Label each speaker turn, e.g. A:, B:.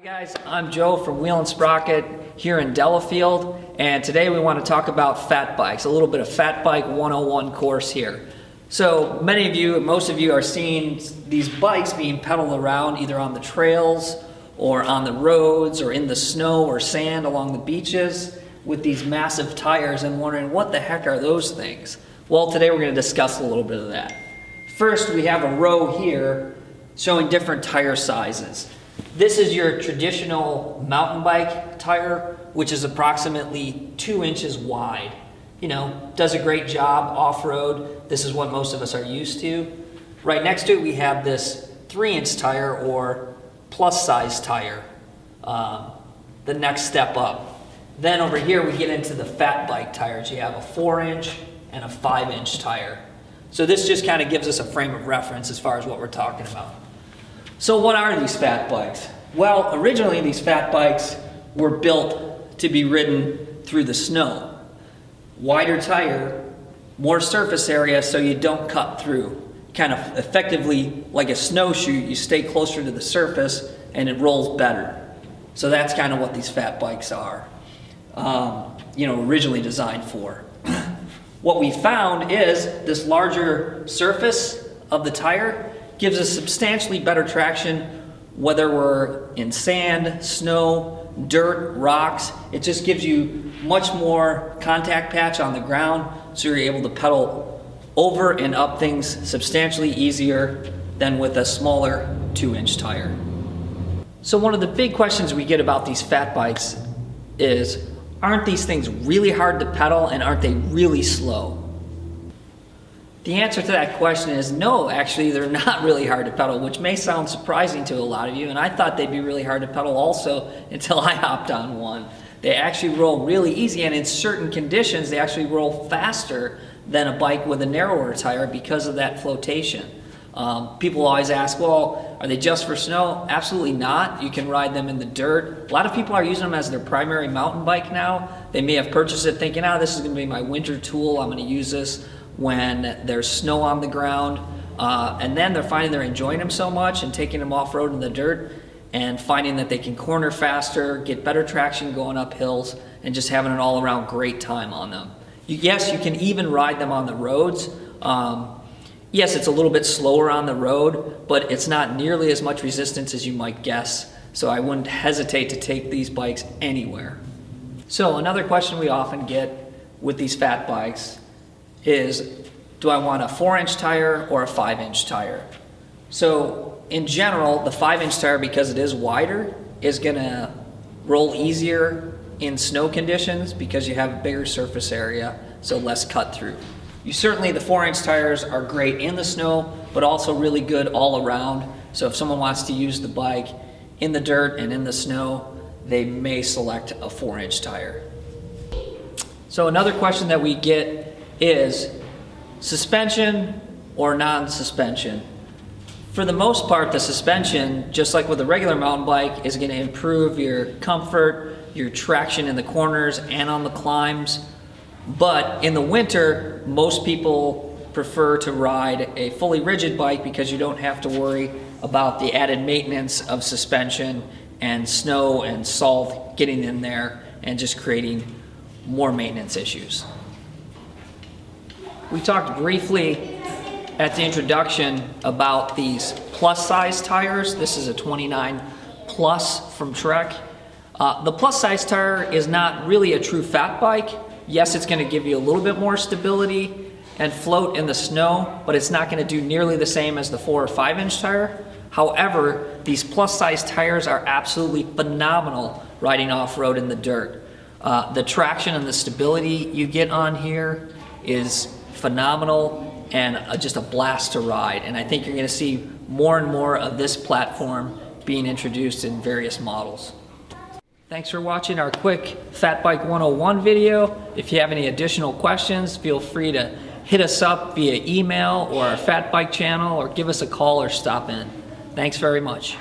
A: Guys, I'm Joe from Wheel and Sprocket here in Delafield, and today we want to talk about fat bikes, a little bit of Fat Bike 101 course here. So many of you, most of you are seeing these bikes being pedaled around either on the trails or on the roads or in the snow or sand along the beaches with these massive tires and wondering what the heck are those things? Well, today we're going to discuss a little bit of that. First, we have a row here showing different tire sizes. This is your traditional mountain bike tire, which is approximately 2 inches wide. You know, does a great job off-road. This is what most of us are used to. Right next to it, we have this 3-inch tire or plus size tire, the next step up. Then over here, we get into the fat bike tires. You have a 4-inch and a 5-inch tire. So this just kind of gives us a frame of reference as far as what we're talking about. So what are these fat bikes? Well, originally these fat bikes were built to be ridden through the snow. Wider tire, more surface area so you don't cut through. Kind of effectively like a snowshoe, you stay closer to the surface and it rolls better. So that's kind of what these fat bikes are, originally designed for. What we found is this larger surface of the tire gives us substantially better traction whether we're in sand, snow, dirt, rocks. It just gives you much more contact patch on the ground, so you're able to pedal over and up things substantially easier than with a smaller 2-inch tire. So one of the big questions we get about these fat bikes is, aren't these things really hard to pedal and aren't they really slow? The answer to that question is no, actually they're not really hard to pedal, which may sound surprising to a lot of you, and I thought they'd be really hard to pedal also until I hopped on one. They actually roll really easy, and in certain conditions they actually roll faster than a bike with a narrower tire because of that flotation. People always ask, well, are they just for snow? Absolutely not. You can ride them in the dirt. A lot of people are using them as their primary mountain bike now. They may have purchased it thinking, this is going to be my winter tool, I'm going to use this when there's snow on the ground, and then they're finding they're enjoying them so much and taking them off-road in the dirt and finding that they can corner faster, get better traction going up hills, and just having an all-around great time on them. Yes, you can even ride them on the roads. Yes, it's a little bit slower on the road, but it's not nearly as much resistance as you might guess, so I wouldn't hesitate to take these bikes anywhere. So another question we often get with these fat bikes is, do I want a 4-inch tire or a 5-inch tire? So in general, the 5-inch tire, because it is wider, is gonna roll easier in snow conditions because you have a bigger surface area, so less cut through. Certainly the 4-inch tires are great in the snow, but also really good all around. So if someone wants to use the bike in the dirt and in the snow, they may select a 4-inch tire. So another question that we get is suspension or non-suspension. For the most part, the suspension, just like with a regular mountain bike, is going to improve your comfort, your traction in the corners and on the climbs. But in the winter, most people prefer to ride a fully rigid bike because you don't have to worry about the added maintenance of suspension and snow and salt getting in there and just creating more maintenance issues. We talked briefly at the introduction about these plus size tires. This is a 29 plus from Trek. The plus size tire is not really a true fat bike. Yes, it's going to give you a little bit more stability and float in the snow, but it's not going to do nearly the same as the 4 or 5-inch tire. However, these plus size tires are absolutely phenomenal riding off-road in the dirt. The traction and the stability you get on here is phenomenal and just a blast to ride. And I think you're going to see more and more of this platform being introduced in various models. Thanks for watching our quick Fat Bike 101 video. If you have any additional questions, feel free to hit us up via email or our Fat Bike channel, or give us a call or stop in. Thanks very much.